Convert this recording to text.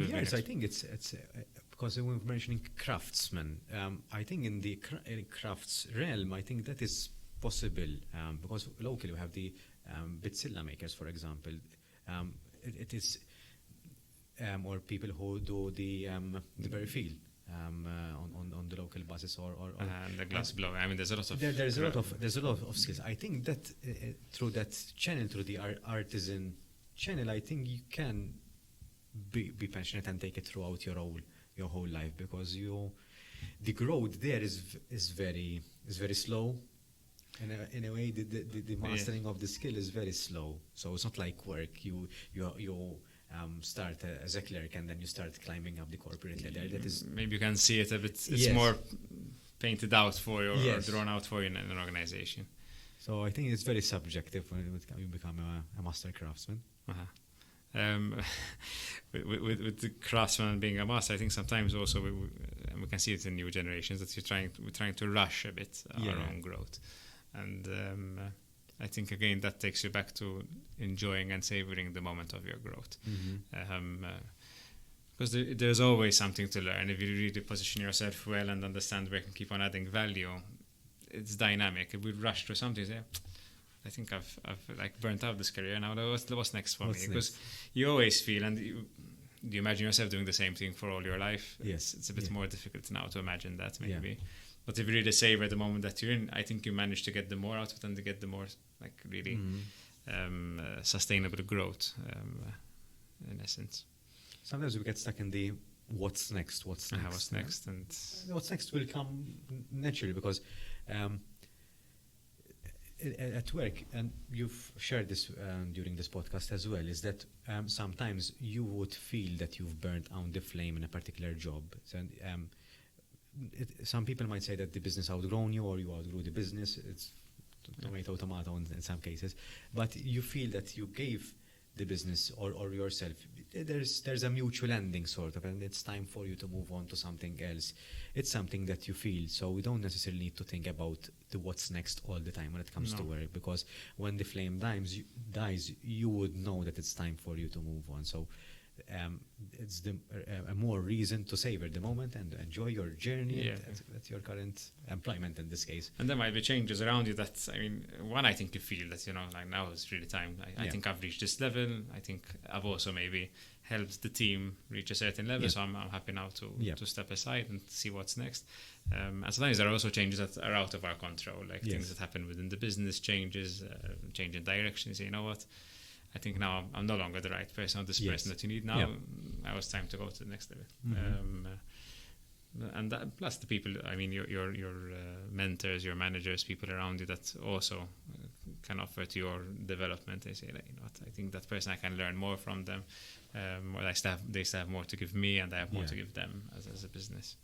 Yes, I think it's because we were mentioning craftsmen. I think in the crafts realm, I think that is possible because locally we have the bitsilla makers, for example. It is or people who do the berry field on the local buses or and the glass blower. I mean, there's a lot of there's a lot of skills. I think that through that channel, through the artisan channel, I think you can be passionate and take it throughout your whole life, because the growth there is very slow. In a way, the mastering of the skill is very slow. So it's not like work. You start as a clerk and then you start climbing up the corporate ladder. That is, maybe you can see it a bit. It's more painted out for you or drawn out for you in an organization. So I think it's very subjective when you become a master craftsman. With the craftsman being a master, I think sometimes also we can see it in new generations that we're trying to rush a bit our own growth, and I think again that takes you back to enjoying and savoring the moment of your growth, because there's always something to learn if you really position yourself well and understand where you can keep on adding value. It's dynamic. If we rush through something, I think I've like burnt out this career now. What's next for me? Because you always feel, and you imagine yourself doing the same thing for all your life. Yes, it's a bit more difficult now to imagine that maybe. Yeah. But if you really savor the moment that you're in, I think you manage to get the more out of it and to get the more like really sustainable growth in essence. Sometimes we get stuck in the what's next, and what's next will come naturally, because at work, and you've shared this during this podcast as well, is that sometimes you would feel that you've burnt out the flame in a particular job. So, some people might say that the business outgrown you, or you outgrew the business. It's tomato in some cases, but you feel that you gave the business or yourself, there's a mutual ending sort of, and it's time for you to move on to something else. It's something that you feel, so we don't necessarily need to think about the what's next all the time when it comes to work, because when the flame dies, you would know that it's time for you to move on. So it's a more reason to savor the moment and enjoy your journey at your current employment in this case. And there might be changes around you that, I mean, I think you feel that, like now is really time. I think I've reached this level. I think I've also maybe helped the team reach a certain level, so I'm happy now to step aside and see what's next. And sometimes there are also changes that are out of our control, like things that happen within the business, change in direction. So you know what? I think now I'm no longer the right person, or this person that you need now. Now it's time to go to the next level. And that, plus the people, I mean, your mentors, your managers, people around you that also can offer to your development. They say, like, you know what, I think that person, I can learn more from them, or they still have more to give me, and I have more to give them as a business.